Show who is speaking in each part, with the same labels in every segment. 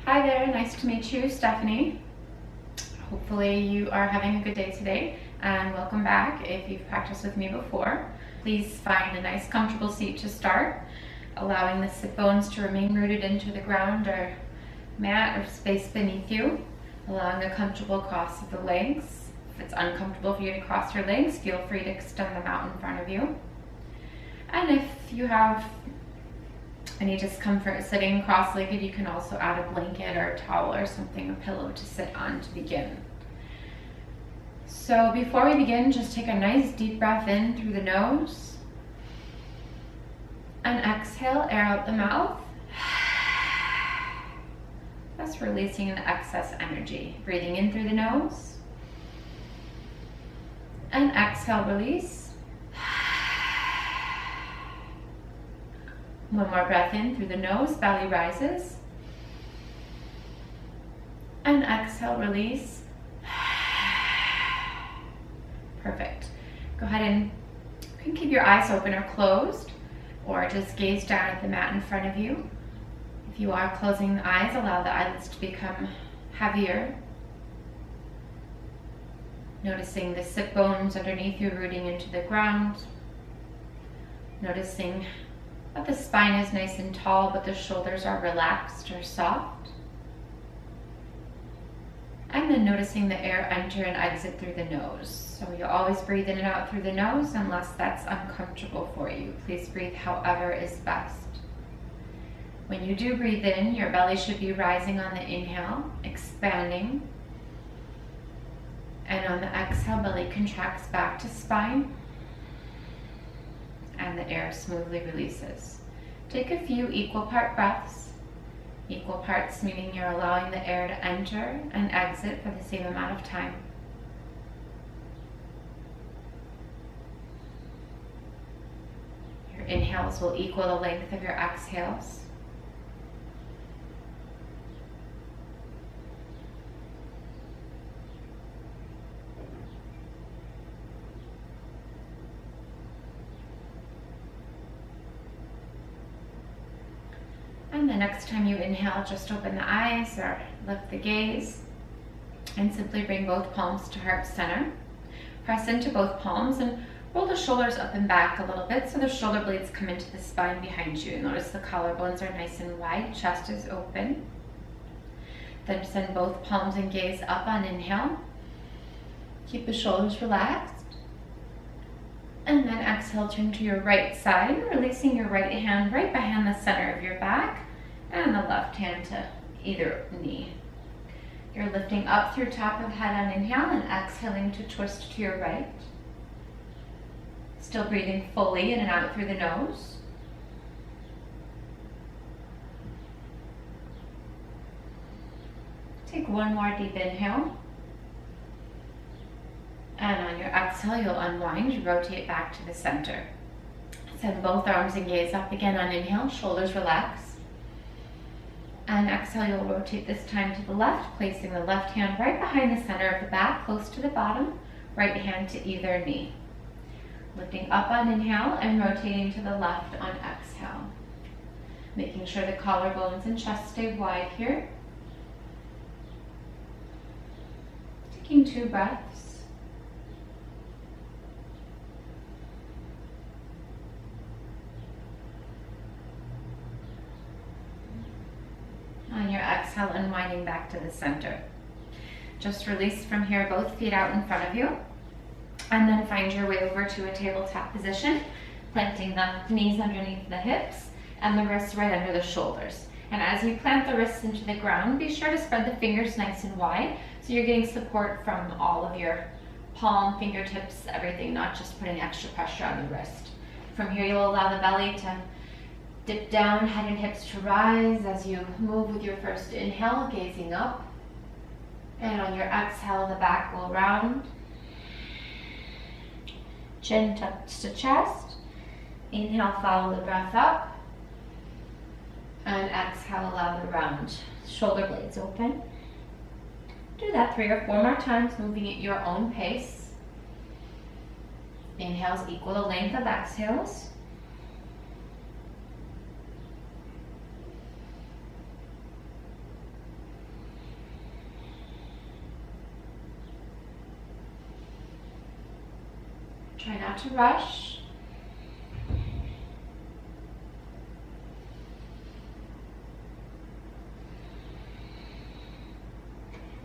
Speaker 1: Hi there, nice to meet you, Stephanie. Hopefully you are having a good day today, and welcome back. If you've practiced with me before, please find a nice comfortable seat to start, allowing the sit bones to remain rooted into the ground or mat or space beneath you, allowing a comfortable cross of the legs. If it's uncomfortable for you to cross your legs, feel free to extend them out in front of you. And if you have any discomfort sitting cross-legged, you can also add a blanket or a towel or something, a pillow to sit on to begin. So before we begin, just take a nice deep breath in through the nose and exhale, air out the mouth. That's releasing an excess energy. Breathing in through the nose and exhale, release. One more breath in through the nose, belly rises. And exhale, release. Perfect. Go ahead and you can keep your eyes open or closed, or just gaze down at the mat in front of you. If you are closing the eyes, allow the eyelids to become heavier. Noticing the sit bones underneath you rooting into the ground. Noticing that the spine is nice and tall, but the shoulders are relaxed or soft. And then noticing the air enter and exit through the nose. So you'll always breathe in and out through the nose unless that's uncomfortable for you. Please breathe however is best. When you do breathe in, your belly should be rising on the inhale, expanding. And on the exhale, belly contracts back to spine, and the air smoothly releases. Take a few equal part breaths. Equal parts meaning you're allowing the air to enter and exit for the same amount of time. Your inhales will equal the length of your exhales. And the next time you inhale, just open the eyes or lift the gaze and simply bring both palms to heart center. Press into both palms and roll the shoulders up and back a little bit so the shoulder blades come into the spine behind you. Notice the collarbones are nice and wide, chest is open. Then send both palms and gaze up on inhale. Keep the shoulders relaxed. And then exhale, turn to your right side, releasing your right hand right behind the center of your back and the left hand to either knee. You're lifting up through top of head on inhale and exhaling to twist to your right. Still breathing fully in and out through the nose. Take one more deep inhale. And on your exhale, you'll unwind, rotate back to the center. Send both arms and gaze up again on inhale, shoulders relax. And exhale, you'll rotate this time to the left, placing the left hand right behind the center of the back, close to the bottom, right hand to either knee. Lifting up on inhale and rotating to the left on exhale. Making sure the collarbones and chest stay wide here. Taking 2 breaths. On your exhale, unwinding back to the center. Just release from here, both feet out in front of you. And then find your way over to a tabletop position, planting the knees underneath the hips and the wrists right under the shoulders. And as you plant the wrists into the ground, be sure to spread the fingers nice and wide so you're getting support from all of your palm, fingertips, everything, not just putting extra pressure on the wrist. From here, you'll allow the belly to dip down, head and hips to rise as you move with your first inhale, gazing up. And on your exhale, the back will round. Chin tucks to chest. Inhale, follow the breath up. And exhale, allow the round. Shoulder blades open. Do that 3 or 4 more times, moving at your own pace. Inhales equal the length of exhales. Try not to rush.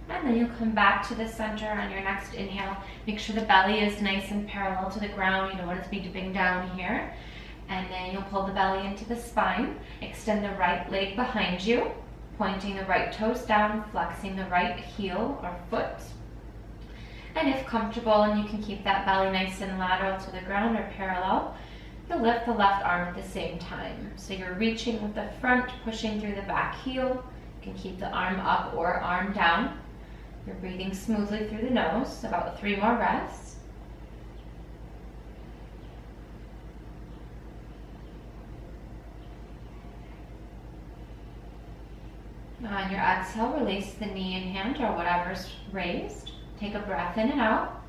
Speaker 1: And then you'll come back to the center on your next inhale. Make sure the belly is nice and parallel to the ground. You don't want it to be dipping down here. And then you'll pull the belly into the spine. Extend the right leg behind you, pointing the right toes down, flexing the right heel or foot. And if comfortable and you can keep that belly nice and lateral to the ground or parallel, you'll lift the left arm at the same time. So you're reaching with the front, pushing through the back heel. You can keep the arm up or arm down. You're breathing smoothly through the nose, about 3 more breaths. On your exhale, release the knee and hand or whatever's raised. Take a breath in and out.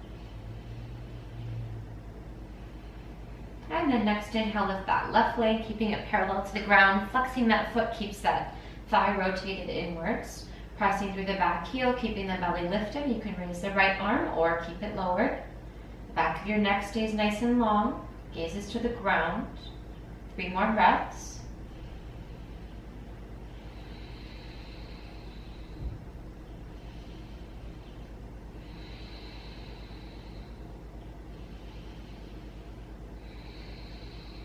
Speaker 1: And then next inhale, lift that left leg, keeping it parallel to the ground. Flexing that foot keeps that thigh rotated inwards. Pressing through the back heel, keeping the belly lifted. You can raise the right arm or keep it lowered. The back of your neck stays nice and long. Gazes to the ground. 3 more breaths.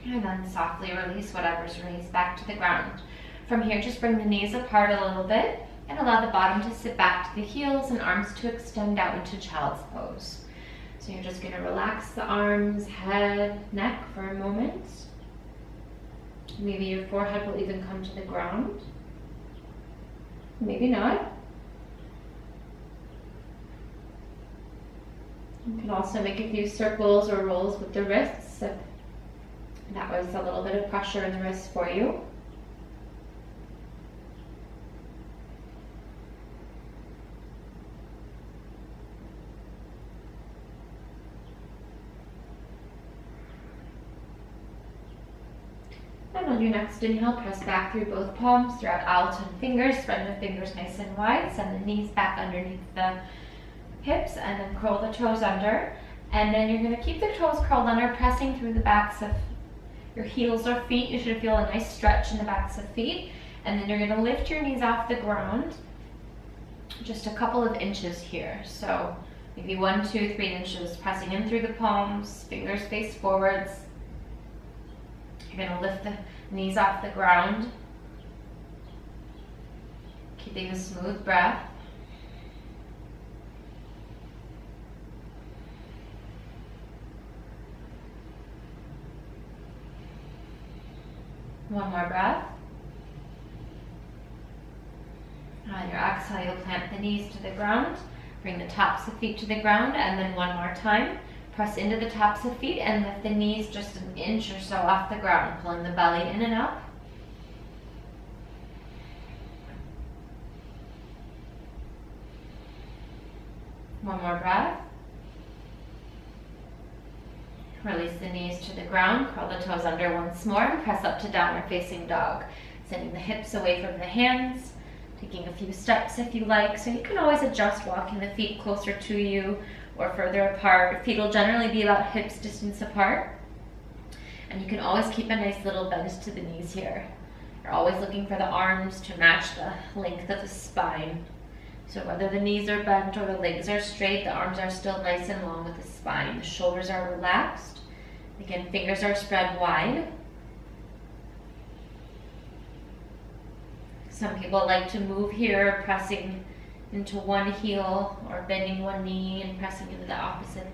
Speaker 1: And then softly release whatever's raised back to the ground. From here, just bring the knees apart a little bit and allow the bottom to sit back to the heels and arms to extend out into child's pose. So you're just going to relax the arms, head, neck for a moment. Maybe your forehead will even come to the ground. Maybe not. You can also make a few circles or rolls with the wrists if that was a little bit of pressure in the wrists for you. And on your next inhale, press back through both palms, throughout owl tongue fingers, spread the fingers nice and wide, send the knees back underneath the hips, and then curl the toes under. And then you're going to keep the toes curled under, pressing through the backs of your heels or feet. You should feel a nice stretch in the backs of feet. And then you're going to lift your knees off the ground just a couple of inches here. So maybe 1, 2, 3 inches, pressing in through the palms, fingers face forwards. You're going to lift the knees off the ground, keeping a smooth breath. One more breath. On your exhale, you'll plant the knees to the ground, bring the tops of feet to the ground, and then one more time. Press into the tops of feet and lift the knees just an inch or so off the ground, pulling the belly in and up. One more breath. Release the knees to the ground, curl the toes under once more, and press up to downward facing dog. Sending the hips away from the hands, taking a few steps if you like. So you can always adjust walking the feet closer to you or further apart. Feet will generally be about hips distance apart. And you can always keep a nice little bend to the knees here. You're always looking for the arms to match the length of the spine. So whether the knees are bent or the legs are straight, the arms are still nice and long with the spine. The shoulders are relaxed. Again, fingers are spread wide. Some people like to move here, pressing into one heel or bending one knee and pressing into the opposite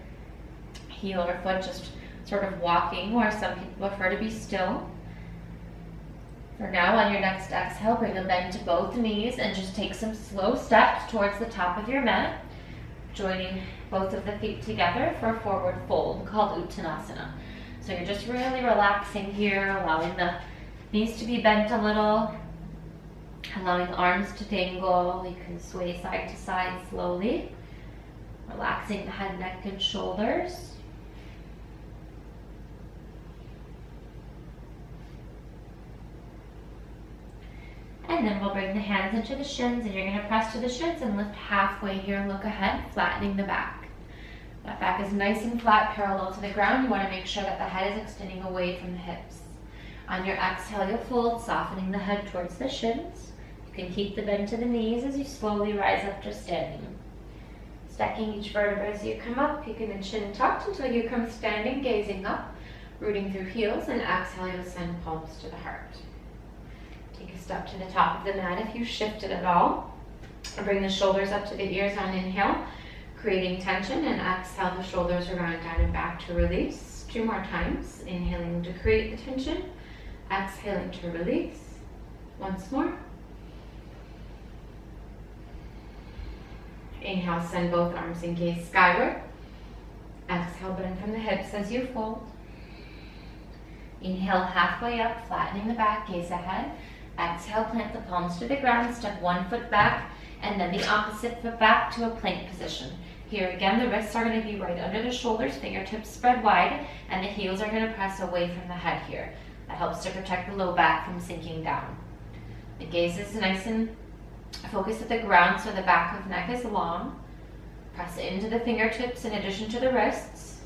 Speaker 1: heel or foot, just sort of walking, or some people prefer to be still. For now, on your next exhale, bring a bend to both knees and just take some slow steps towards the top of your mat, joining both of the feet together for a forward fold called Uttanasana. So you're just really relaxing here, allowing the knees to be bent a little, allowing the arms to dangle. You can sway side to side slowly, relaxing the head, neck, and shoulders. And then we'll bring the hands into the shins, and you're going to press to the shins and lift halfway here. Look ahead, flattening the back. That back is nice and flat, parallel to the ground. You want to make sure that the head is extending away from the hips. On your exhale, you'll fold, softening the head towards the shins. You can keep the bend to the knees as you slowly rise up to standing. Stacking each vertebra as you come up, keeping the chin tucked until you come standing, gazing up, rooting through heels, and exhale, you'll send palms to the heart. Take a step to the top of the mat if you shifted at all. Bring the shoulders up to the ears on inhale, creating tension, and exhale, the shoulders around, down, and back to release. 2 more times. Inhaling to create the tension, exhaling to release. Once more. Inhale, send both arms and gaze skyward. Exhale, bend from the hips as you fold. Inhale, halfway up, flattening the back, gaze ahead. Exhale, plant the palms to the ground, step 1 foot back, and then the opposite foot back to a plank position. Here again, the wrists are going to be right under the shoulders, fingertips spread wide, and the heels are going to press away from the head here. That helps to protect the low back from sinking down. The gaze is nice and focused at the ground, so the back of the neck is long. Press into the fingertips in addition to the wrists.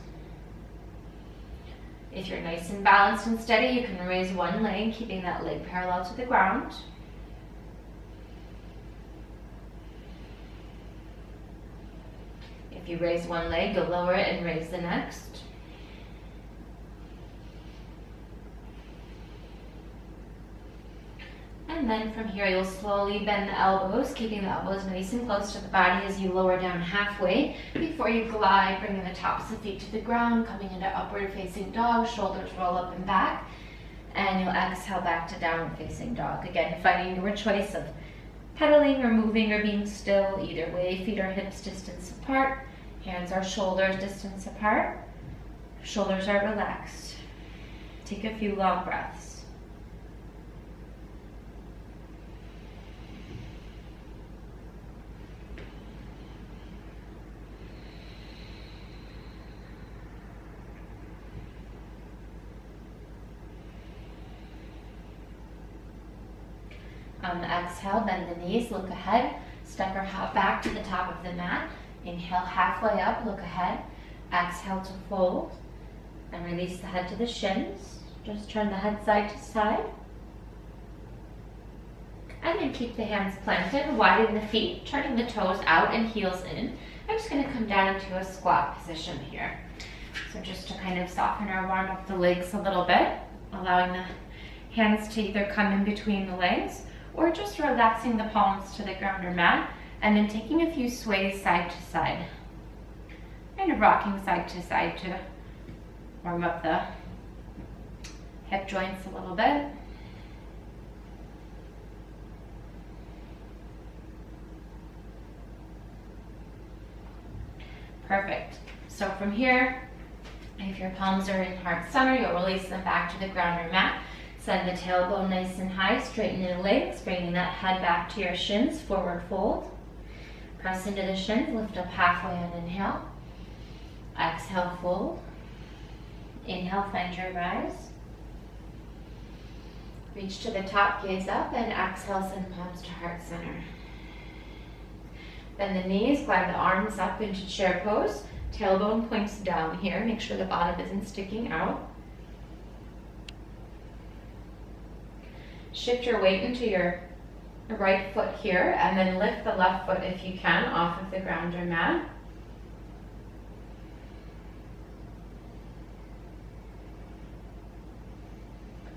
Speaker 1: If you're nice and balanced and steady, you can raise one leg, keeping that leg parallel to the ground. If you raise one leg, you'll lower it and raise the next. And then from here, you'll slowly bend the elbows, keeping the elbows nice and close to the body as you lower down halfway before you glide, bringing the tops of feet to the ground, coming into upward facing dog, shoulders roll up and back, and you'll exhale back to downward facing dog. Again, finding your choice of pedaling or moving or being still. Either way, feet are hips distance apart, hands are shoulders distance apart, shoulders are relaxed. Take a few long breaths. On the exhale, bend the knees, look ahead, step or hop back to the top of the mat. Inhale, halfway up, look ahead. Exhale to fold, and release the head to the shins. Just turn the head side to side. And then keep the hands planted, widen the feet, turning the toes out and heels in. I'm just going to come down into a squat position here. So just to kind of soften or warm up the legs a little bit, allowing the hands to either come in between the legs, or just relaxing the palms to the ground or mat, and then taking a few sways side to side. Kind of rocking side to side to warm up the hip joints a little bit. Perfect. So from here, if your palms are in heart center, you'll release them back to the ground or mat. Send the tailbone nice and high, straighten the legs, bringing that head back to your shins, forward fold. Press into the shins, lift up halfway on inhale. Exhale, fold. Inhale, find your rise. Reach to the top, gaze up, and exhale, send palms to heart center. Bend the knees, glide the arms up into chair pose. Tailbone points down here, make sure the bottom isn't sticking out. Shift your weight into your right foot here, and then lift the left foot if you can off of the ground or mat.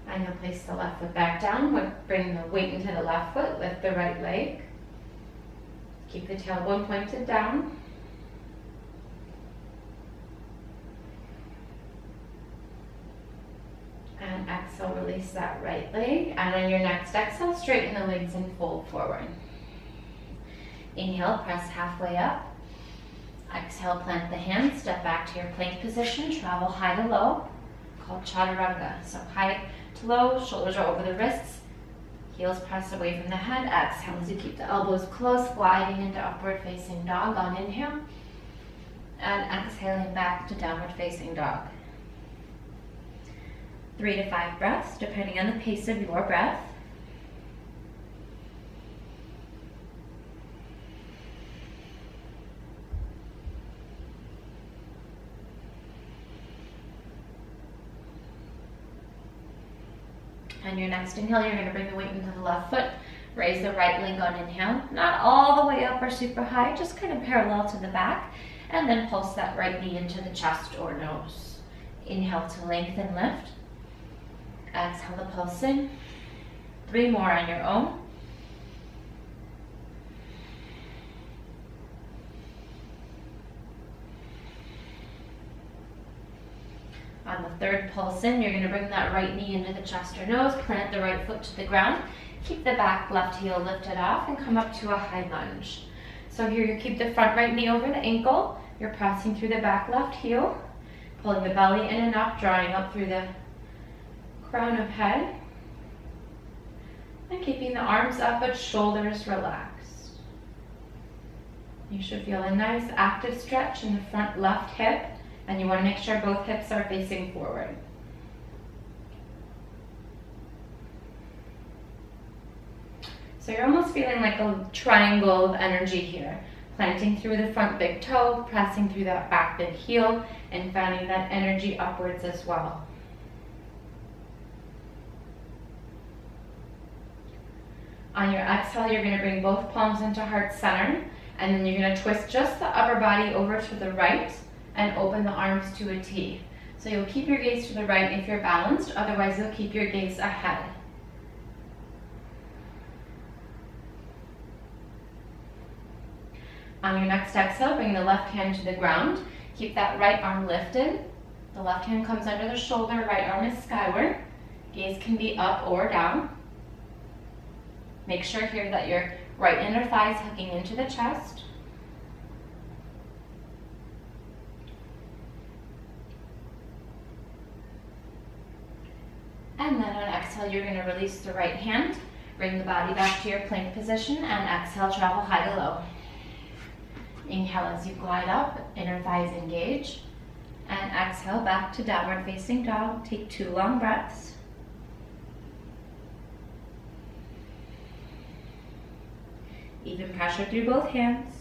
Speaker 1: And you'll place the left foot back down, bring the weight into the left foot, lift the right leg. Keep the tailbone pointed down. And exhale, release that right leg. And on your next exhale, straighten the legs and fold forward. Inhale, press halfway up. Exhale, plant the hands, step back to your plank position, travel high to low, called chaturanga. So high to low, shoulders are over the wrists, heels press away from the head. Exhale as you keep the elbows close, gliding into upward facing dog on inhale. And exhaling back to downward facing dog. 3 to 5 breaths, depending on the pace of your breath. On your next inhale, you're going to bring the weight into the left foot. Raise the right leg on inhale. Not all the way up or super high, just kind of parallel to the back. And then pulse that right knee into the chest or nose. Inhale to lengthen, lift. Exhale to pulse in. 3 more on your own. On the third pulse in, you're going to bring that right knee into the chest or nose, plant the right foot to the ground, keep the back left heel lifted off, and come up to a high lunge. So here you keep the front right knee over the ankle, you're pressing through the back left heel, pulling the belly in and up, drawing up through the crown of head, and keeping the arms up but shoulders relaxed. You should feel a nice active stretch in the front left hip, and you want to make sure both hips are facing forward. So you're almost feeling like a triangle of energy here. Planting through the front big toe, pressing through that back big heel, and fanning that energy upwards as well. On your exhale, you're going to bring both palms into heart center, and then you're going to twist just the upper body over to the right and open the arms to a T. So you'll keep your gaze to the right if you're balanced, otherwise you'll keep your gaze ahead. On your next exhale, bring the left hand to the ground. Keep that right arm lifted. The left hand comes under the shoulder, right arm is skyward. Gaze can be up or down. Make sure here that your right inner thigh is hugging into the chest. And then on exhale, you're going to release the right hand. Bring the body back to your plank position and exhale, travel high to low. Inhale as you glide up, inner thighs engage. And exhale back to downward facing dog. Take 2 long breaths. Even pressure through both hands.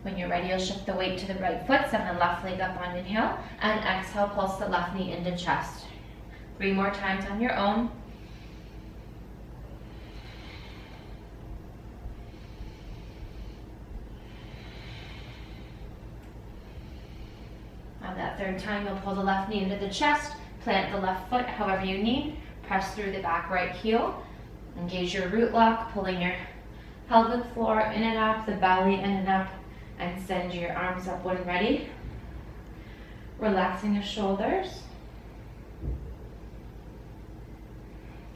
Speaker 1: When you're ready, you'll shift the weight to the right foot, send the left leg up on inhale, and exhale, pulse the left knee into chest. 3 more times on your own. On that third time, you'll pull the left knee into the chest, plant the left foot however you need, press through the back right heel, engage your root lock, pulling your pelvic floor in and up, the belly in and up, and send your arms up when ready. Relaxing the shoulders.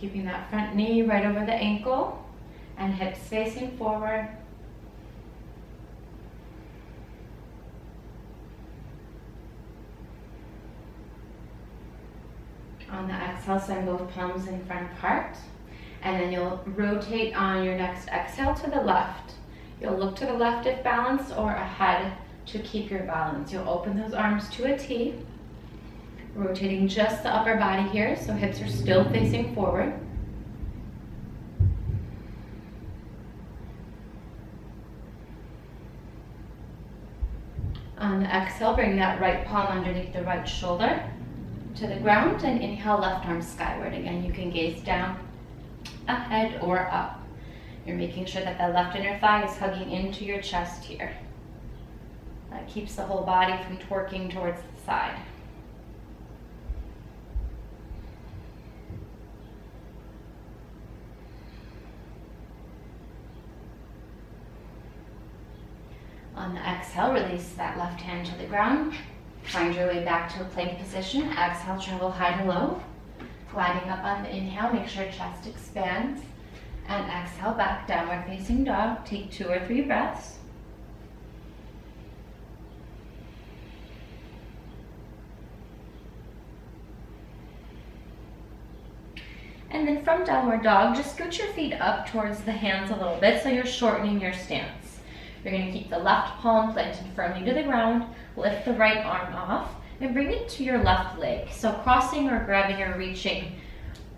Speaker 1: Keeping that front knee right over the ankle and hips facing forward. On the exhale, send both palms in front of heart. And then you'll rotate on your next exhale to the left. You'll look to the left if balanced or ahead to keep your balance. You'll open those arms to a T, rotating just the upper body here, so hips are still facing forward. On the exhale, bring that right palm underneath the right shoulder to the ground and inhale, left arm skyward. Again, you can gaze down, ahead, or up. You're making sure that the left inner thigh is hugging into your chest here. That keeps the whole body from twerking towards the side. On the exhale, release that left hand to the ground. Find your way back to a plank position. Exhale, travel high to low. Gliding up on the inhale, make sure chest expands. And exhale, back, downward facing dog. Take 2 or 3 breaths. And then from downward dog, just scoot your feet up towards the hands a little bit so you're shortening your stance. You're going to keep the left palm planted firmly to the ground, lift the right arm off, and bring it to your left leg. So crossing or grabbing or reaching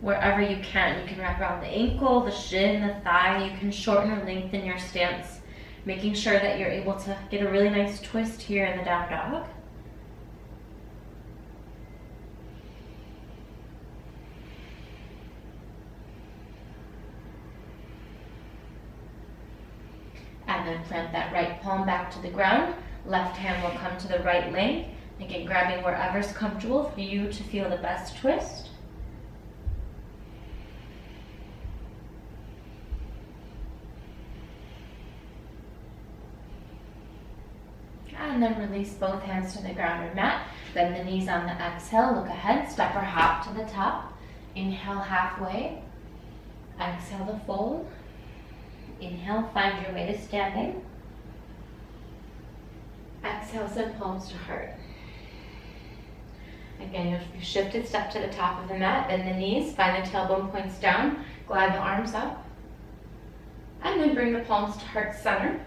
Speaker 1: wherever you can. You can wrap around the ankle, the shin, the thigh. You can shorten or lengthen your stance, making sure that you're able to get a really nice twist here in the down dog. And then plant that right palm back to the ground. Left hand will come to the right leg. Again, grabbing wherever's comfortable for you to feel the best twist. And then release both hands to the ground or mat. Bend the knees on the exhale. Look ahead. Step or hop to the top. Inhale halfway. Exhale to fold. Inhale, find your way to standing. Exhale, send palms to heart. Again, you shifted, step to the top of the mat, bend the knees, find the tailbone points down, glide the arms up, and then bring the palms to heart center.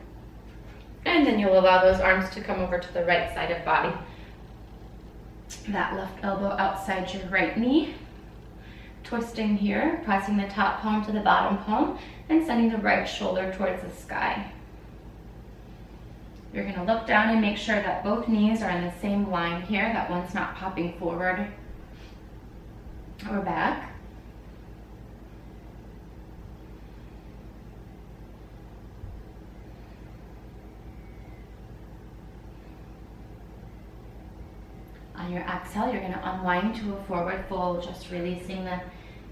Speaker 1: And then you'll allow those arms to come over to the right side of body. That left elbow outside your right knee. Twisting here, pressing the top palm to the bottom palm, and sending the right shoulder towards the sky. You're going to look down and make sure that both knees are in the same line here, that one's not popping forward or back. On your exhale, you're going to unwind to a forward fold, just releasing the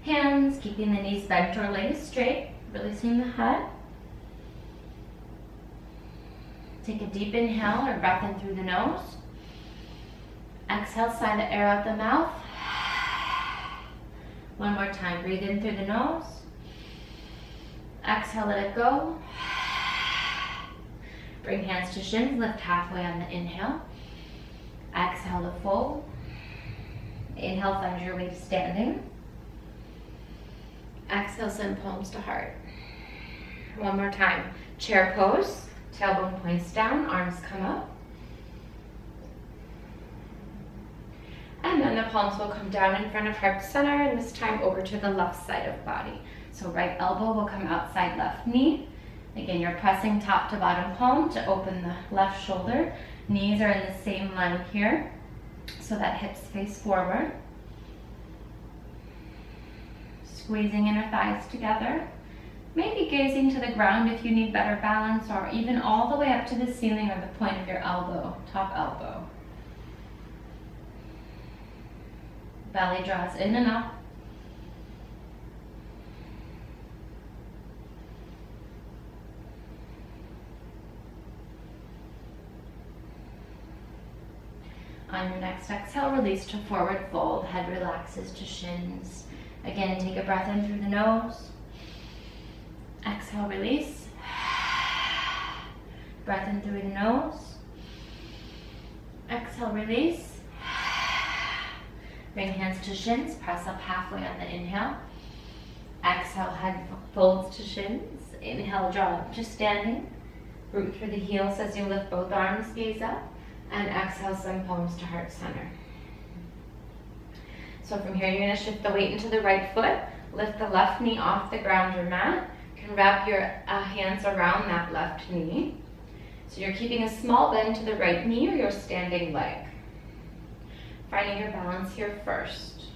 Speaker 1: hands, keeping the knees bent or legs straight, releasing the head. Take a deep inhale or breath in through the nose. Exhale, sigh the air out the mouth. One more time, breathe in through the nose. Exhale, let it go. Bring hands to shins, lift halfway on the inhale. Exhale to fold. Inhale, find your way to standing. Exhale, send palms to heart. One more time, chair pose. Tailbone points down, arms come up. And then the palms will come down in front of heart center, and this time over to the left side of body. So right elbow will come outside left knee. Again, you're pressing top to bottom palm to open the left shoulder. Knees are in the same line here, so that hips face forward. Squeezing inner thighs together. Maybe gazing to the ground if you need better balance, or even all the way up to the ceiling or the point of your elbow, top elbow. Belly draws in and up. On your next exhale, release to forward fold. Head relaxes to shins. Again, take a breath in through the nose. Exhale, release. Breath in through the nose. Exhale, release. Bring hands to shins. Press up halfway on the inhale. Exhale, head folds to shins. Inhale, draw up to standing. Root through the heels as you lift both arms, gaze up. And exhale, send palms to heart center. So from here, you're going to shift the weight into the right foot. Lift the left knee off the ground or mat. You can wrap your hands around that left knee. So you're keeping a small bend to the right knee or your standing leg. Finding your balance here first.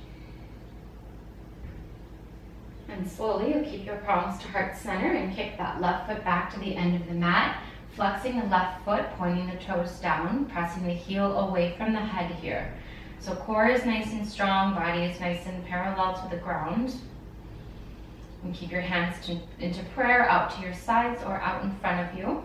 Speaker 1: And slowly, you'll keep your palms to heart center and kick that left foot back to the end of the mat. Flexing the left foot, pointing the toes down, pressing the heel away from the head here. So core is nice and strong, body is nice and parallel to the ground. And keep your hands into prayer, out to your sides or out in front of you.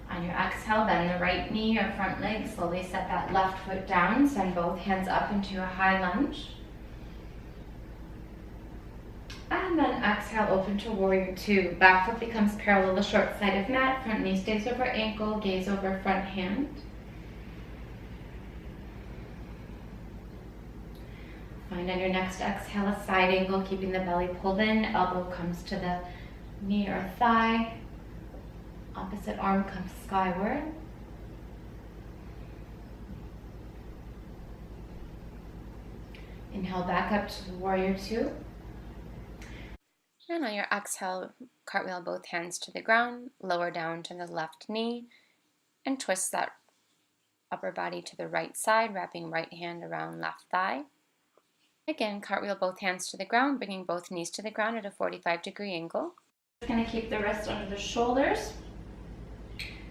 Speaker 1: On your exhale, bend the right knee or front leg. Slowly set that left foot down. Send both hands up into a high lunge. And then exhale, open to warrior two. Back foot becomes parallel to short side of mat. Front knee stays over ankle, gaze over front hand. Find on your next exhale a side angle, keeping the belly pulled in. Elbow comes to the knee or thigh. Opposite arm comes skyward. Inhale back up to the warrior two. And on your exhale, cartwheel both hands to the ground, lower down to the left knee, and twist that Upper body to the right side, wrapping right hand around left thigh. Again, cartwheel both hands to the ground, bringing both knees to the ground at a 45-degree angle. Just going to keep the wrist under the shoulders.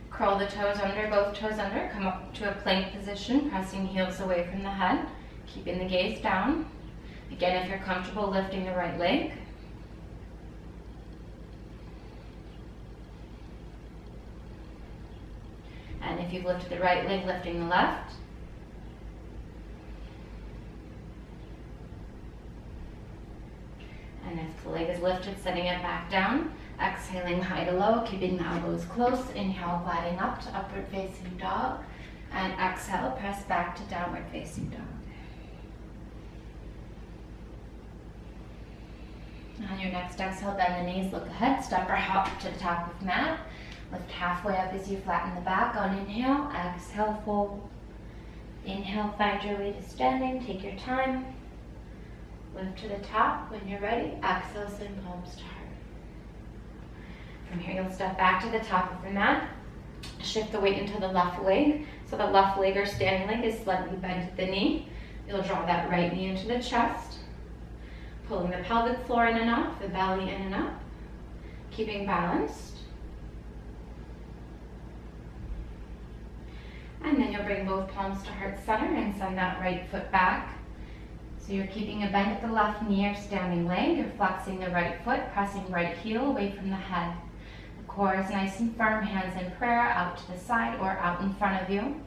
Speaker 1: Curl the toes under, both toes under. Come up to a plank position, pressing heels away from the head, keeping the gaze down. Again, if you're comfortable, lifting the right leg. And if you've lifted the right leg, lifting the left. And if the leg is lifted, setting it back down. Exhaling high to low, keeping the elbows close. Inhale, gliding up to upward facing dog. And exhale, press back to downward facing dog. On your next exhale, bend the knees, look ahead, step or hop to the top of the mat. Lift halfway up as you flatten the back. On inhale, exhale, fold. Inhale, find your way to standing, take your time. Lift to the top. When you're ready, exhale, send palms to heart. From here, you'll step back to the top of the mat. Shift the weight into the left leg. So the left leg or standing leg is slightly bent at the knee. You'll draw that right knee into the chest. Pulling the pelvic floor in and up, the belly in and up. Keeping balanced. And then you'll bring both palms to heart center and send that right foot back. So you're keeping a bend at the left knee or standing leg. You're flexing the right foot, pressing right heel away from the head. The core is nice and firm, hands in prayer, out to the side or out in front of you.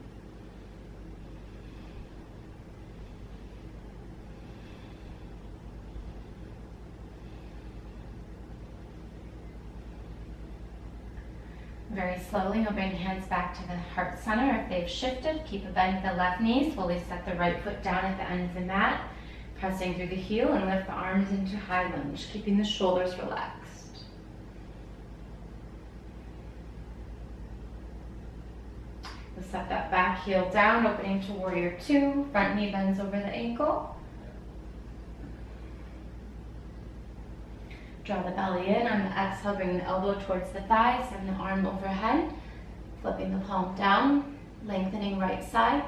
Speaker 1: Very slowly, you'll bring hands back to the heart center. If they've shifted, keep a bend at the left knee. Slowly set the right foot down at the end of the mat, pressing through the heel and lift the arms into high lunge, keeping the shoulders relaxed. We'll set that back heel down, opening to warrior two. Front knee bends over the ankle. Draw the belly in. On the exhale, bring the elbow towards the thigh, send the arm overhead, flipping the palm down, lengthening right side.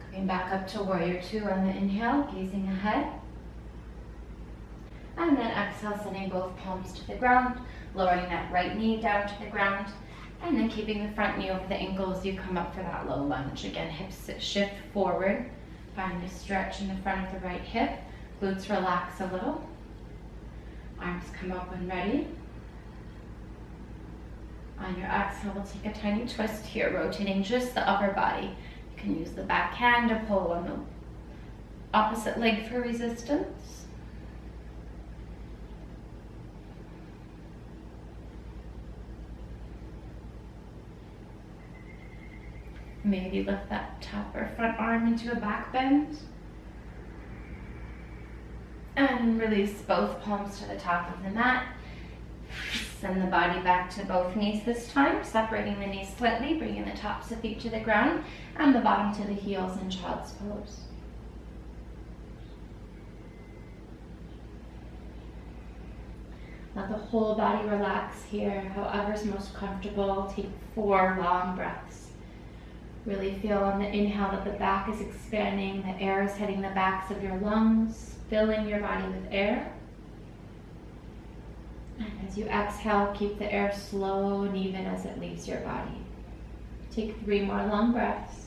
Speaker 1: Coming back up to warrior two on the inhale, gazing ahead. And then exhale, sending both palms to the ground, lowering that right knee down to the ground. And then keeping the front knee over the ankle as you come up for that low lunge. Again, hips shift forward. Find a stretch in the front of the right hip. Glutes relax a little. Arms come up when ready. On your exhale, we'll take a tiny twist here, rotating just the upper body. You can use the back hand to pull on the opposite leg for resistance. Maybe lift that top or front arm into a back bend. And release both palms to the top of the mat. Send the body back to both knees this time, separating the knees slightly, bringing the tops of feet to the ground and the bottom to the heels in child's pose. Let the whole body relax here, however's most comfortable. Take 4 long breaths. Really feel on the inhale that the back is expanding, the air is hitting the backs of your lungs, filling your body with air. And as you exhale, keep the air slow and even as it leaves your body. Take 3 more long breaths.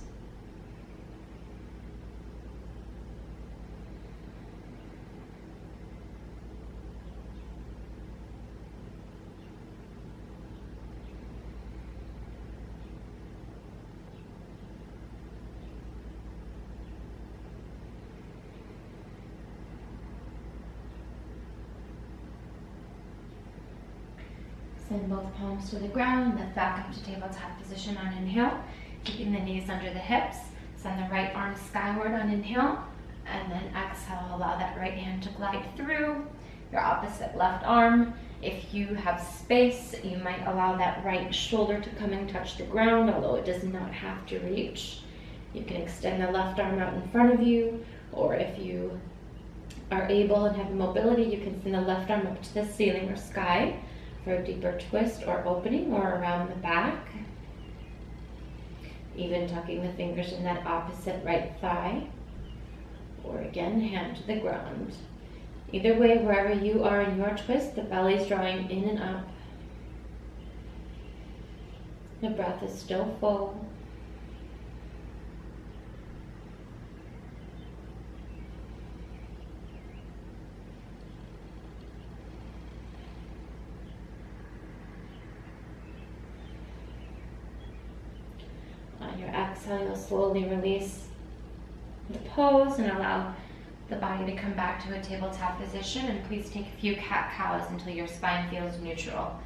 Speaker 1: Send both palms to the ground, lift back up to tabletop position on inhale, keeping the knees under the hips. Send the right arm skyward on inhale, and then exhale, allow that right hand to glide through your opposite left arm. If you have space, you might allow that right shoulder to come and touch the ground, although it does not have to reach. You can extend the left arm out in front of you, or if you are able and have mobility, you can send the left arm up to the ceiling or sky. for a deeper twist or opening, or around the back. Even tucking the fingers in that opposite right thigh, or again, hand to the ground. Either way, wherever you are in your twist, the belly's drawing in and up. The breath is still full. On your exhale, you'll slowly release the pose and allow the body to come back to a tabletop position. And please take a few cat-cows until your spine feels neutral.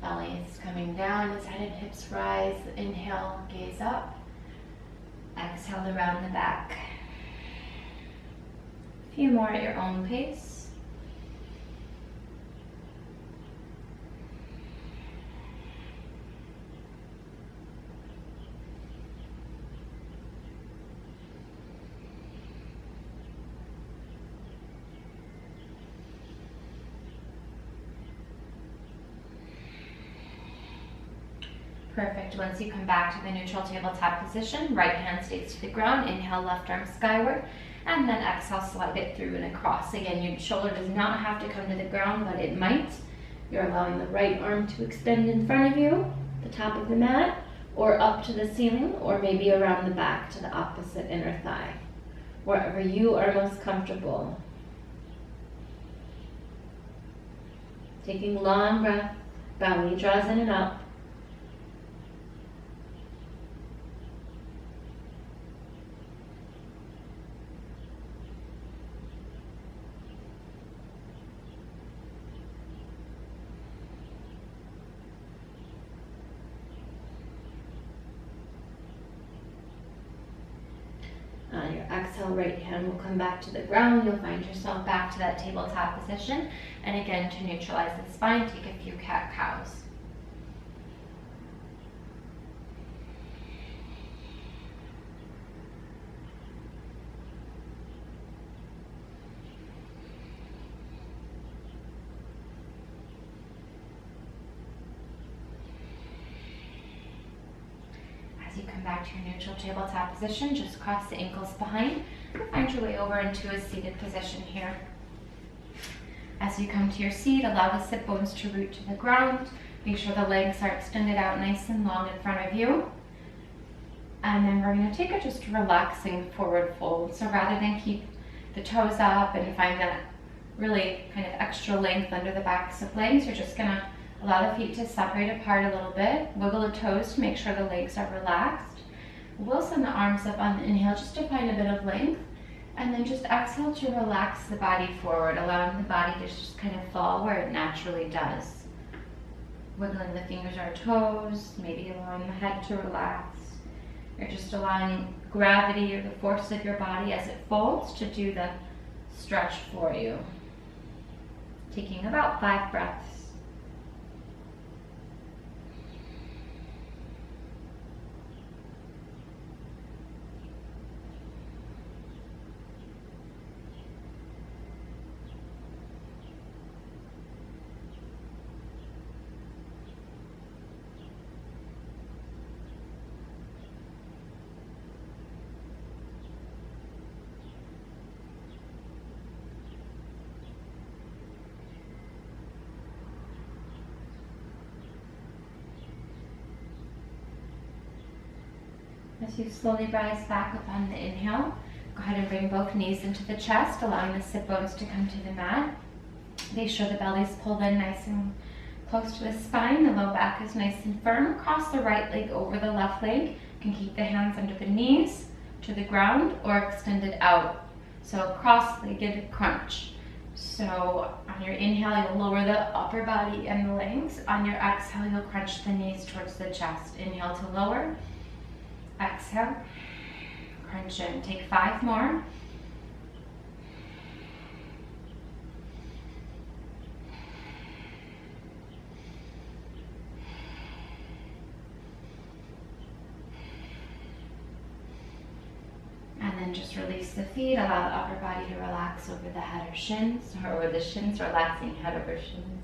Speaker 1: Belly is coming down as head and hips rise. Inhale, gaze up. Exhale to round the back. A few more at your own pace. Perfect. Once you come back to the neutral tabletop position, right hand stays to the ground. Inhale, left arm skyward, and then exhale, slide it through and across. Again, your shoulder does not have to come to the ground, but it might. You're allowing the right arm to extend in front of you, the top of the mat, or up to the ceiling, or maybe around the back to the opposite inner thigh, wherever you are most comfortable. Taking long breath, belly draws in and up. On your exhale, right hand will come back to the ground. You'll find yourself back to that tabletop position. And again, to neutralize the spine, take a few cat-cows. As you come back to your neutral tabletop position, just cross the ankles behind and find your way over into a seated position here. As you come to your seat, allow the sit bones to root to the ground. Make sure the legs are extended out nice and long in front of you. And then we're going to take a just relaxing forward fold. So rather than keep the toes up and find that really kind of extra length under the backs of legs, you're just going to allow the feet to separate apart a little bit. Wiggle the toes to make sure the legs are relaxed. We'll send the arms up on the inhale just to find a bit of length. And then just exhale to relax the body forward, allowing the body to just kind of fall where it naturally does. Wiggling the fingers or toes, maybe allowing the head to relax. You're just allowing gravity or the force of your body as it folds to do the stretch for you. Taking about 5 breaths. As you slowly rise back up on the inhale, go ahead and bring both knees into the chest, allowing the sit bones to come to the mat. Make sure the belly's pulled in nice and close to the spine. The low back is nice and firm. Cross the right leg over the left leg. You can keep the hands under the knees to the ground or extended out. So cross-legged crunch. So on your inhale, you'll lower the upper body and the legs. On your exhale, you'll crunch the knees towards the chest. Inhale to lower. Exhale, crunch in. Take 5 more. And then just release the feet. Allow the upper body to relax over the head or shins, or the shins relaxing head over shins.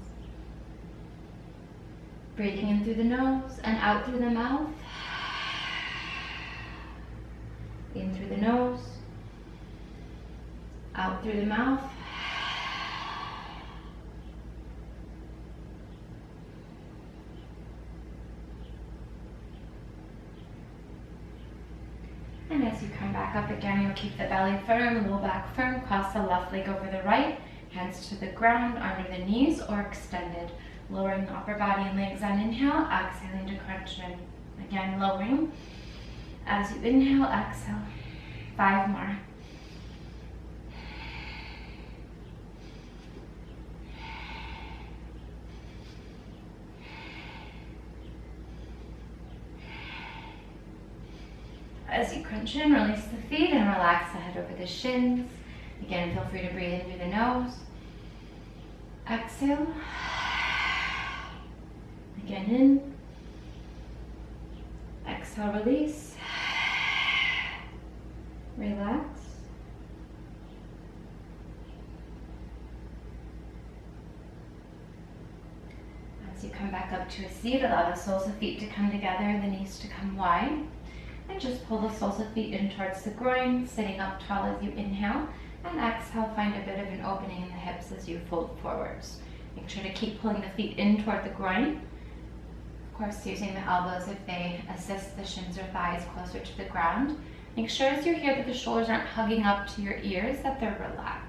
Speaker 1: Breathing in through the nose and out through the mouth. In through the nose, out through the mouth. And as you come back up again, you'll keep the belly firm, low back firm, cross the left leg over the right, hands to the ground, under the knees or extended. Lowering the upper body and legs on inhale, exhaling to crunch in. Again, lowering. As you inhale, exhale. 5 more. As you crunch in, release the feet and relax the head over the shins. Again, feel free to breathe in through the nose. Exhale. Again, in. Exhale, release. Relax. As you come back up to a seat, allow the soles of feet to come together, the knees to come wide. And just pull the soles of feet in towards the groin, sitting up tall as you inhale. And exhale, find a bit of an opening in the hips as you fold forwards. Make sure to keep pulling the feet in toward the groin. Of course, using the elbows if they assist the shins or thighs closer to the ground. Make sure as you're here that the shoulders aren't hugging up to your ears, that they're relaxed.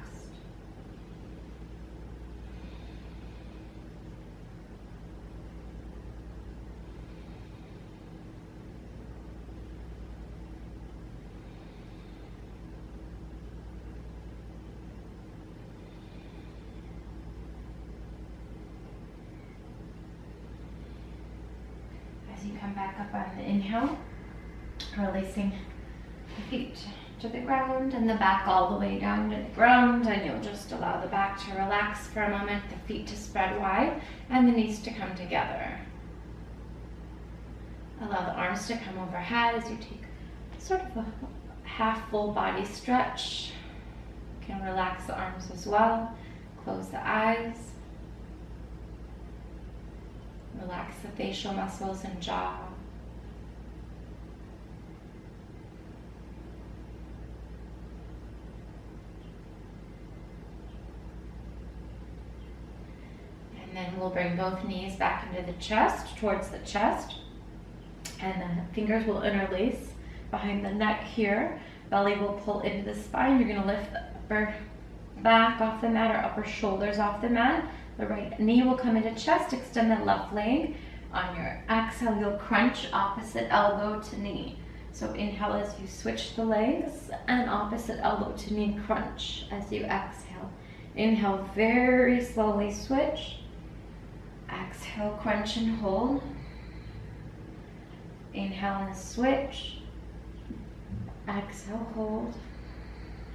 Speaker 1: As you come back up on the inhale, releasing the feet to the ground and the back all the way down to the ground, and you'll just allow the back to relax for a moment, the feet to spread wide, and the knees to come together. Allow the arms to come overhead as you take sort of a half full body stretch. You can relax the arms as well. Close the eyes. Relax the facial muscles and jaw. And then we'll bring both knees back into the chest, towards the chest. And the fingers will interlace behind the neck here. Belly will pull into the spine. You're going to lift the upper back off the mat or upper shoulders off the mat. The right knee will come into chest. Extend the left leg. On your exhale, you'll crunch opposite elbow to knee. So inhale as you switch the legs, and opposite elbow to knee crunch as you exhale. Inhale, very slowly switch. Exhale, crunch and hold. Inhale and switch. Exhale, hold.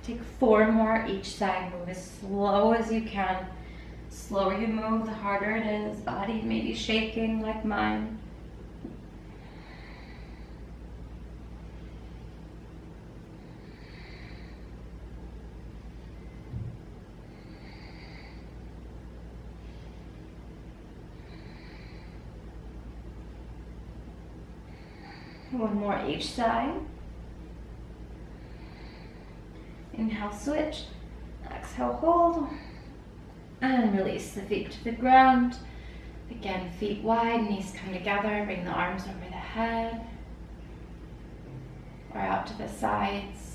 Speaker 1: Take 4 more each side. Move as slow as you can. Slower you move, the harder it is. Body may be shaking like mine. One more each side. Inhale, switch. Exhale, hold. And release the feet to the ground. Again, feet wide, knees come together. Bring the arms over the head or out to the sides.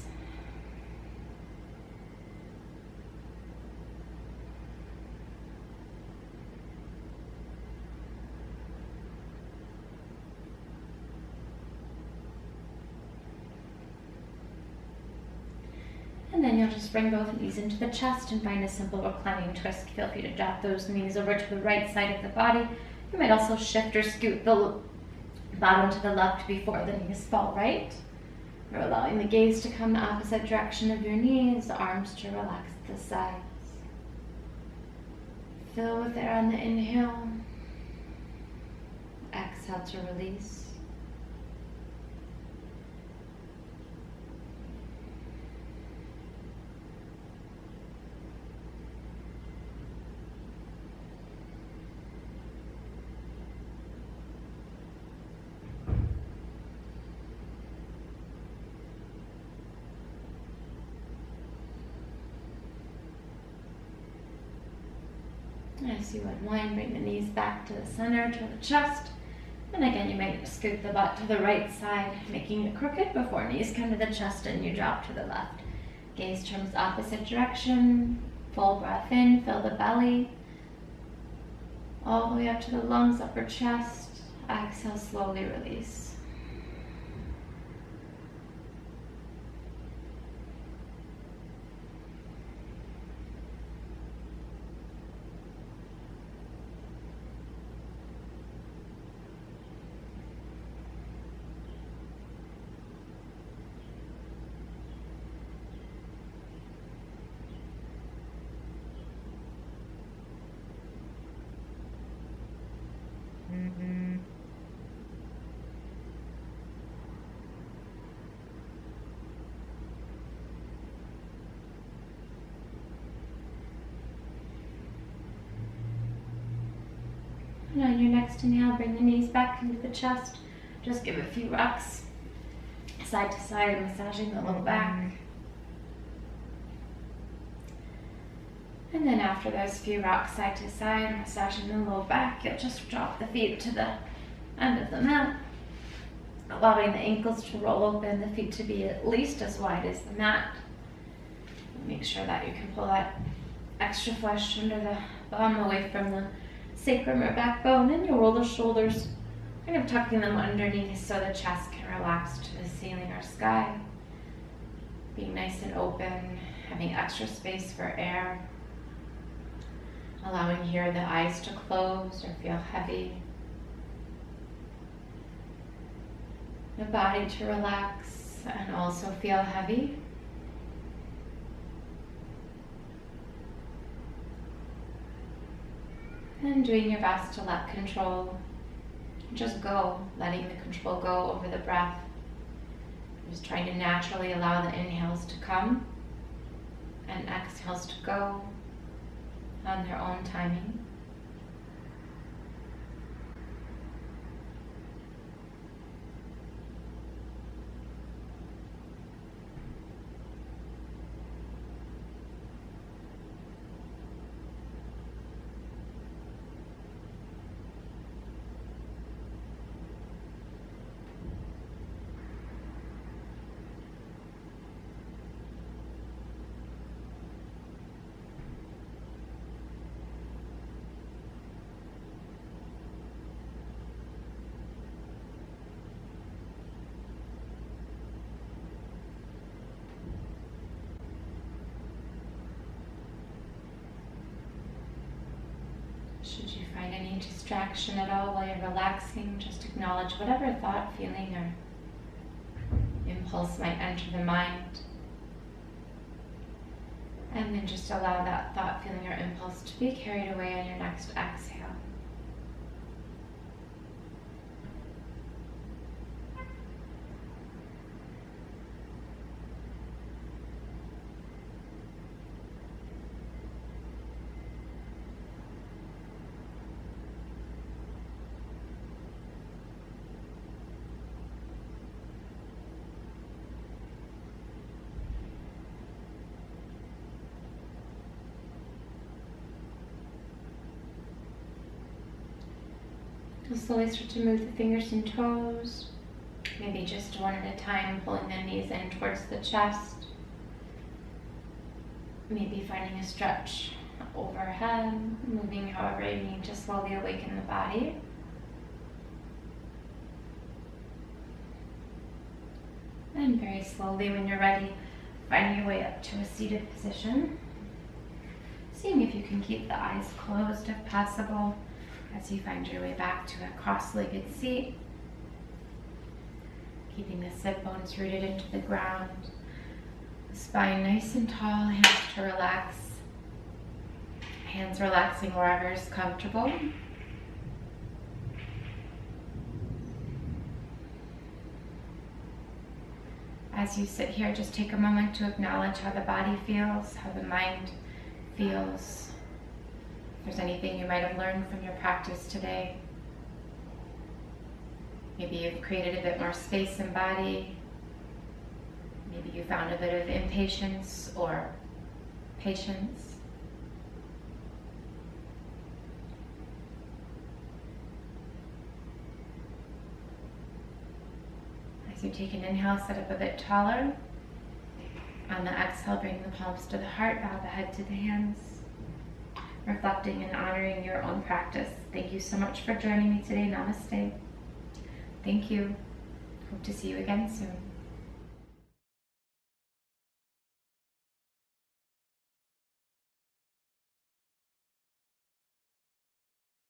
Speaker 1: And then you'll just bring both knees into the chest and find a simple reclining twist. Feel free to drop those knees over to the right side of the body. You might also shift or scoot the bottom to the left before the knees fall right. We're allowing the gaze to come the opposite direction of your knees, the arms to relax at the sides. Fill with air on the inhale. Exhale to release. As you unwind, bring the knees back to the center, to the chest. And again, you might scoot the butt to the right side, making it crooked before knees come to the chest and you drop to the left. Gaze turns opposite direction. Full breath in, fill the belly. All the way up to the lungs, upper chest. Exhale, slowly release. And on your next inhale, bring the knees back into the chest. Just give a few rocks side to side, massaging the low back. And then after those few rocks side to side, massaging the low back, you'll just drop the feet to the end of the mat, allowing the ankles to roll open, the feet to be at least as wide as the mat. Make sure that you can pull that extra flesh under the bum away from the sacrum or backbone, and you'll roll the shoulders, kind of tucking them underneath so the chest can relax to the ceiling or sky. Being nice and open, having extra space for air. Allowing here the eyes to close or feel heavy. The body to relax and also feel heavy. And doing your best to let control just go, letting the control go over the breath. Just trying to naturally allow the inhales to come and exhales to go on their own timing. Should you find any distraction at all while you're relaxing, just acknowledge whatever thought, feeling, or impulse might enter the mind. And then just allow that thought, feeling, or impulse to be carried away on your next exhale. You'll slowly start to move the fingers and toes, maybe just one at a time, pulling the knees in towards the chest. Maybe finding a stretch overhead, moving however you need to slowly awaken the body. And very slowly, when you're ready, finding your way up to a seated position. Seeing if you can keep the eyes closed if possible, as you find your way back to a cross-legged seat. Keeping the sit bones rooted into the ground. The spine nice and tall, hands to relax. Hands relaxing wherever is comfortable. As you sit here, just take a moment to acknowledge how the body feels, how the mind feels. If there's anything you might have learned from your practice today. Maybe you've created a bit more space in body. Maybe you found a bit of impatience or patience. As you take an inhale, sit up a bit taller. On the exhale, bring the palms to the heart, bow the head to the hands. Reflecting and honoring your own practice. Thank you so much for joining me today. Namaste. Thank you. Hope to see you again soon.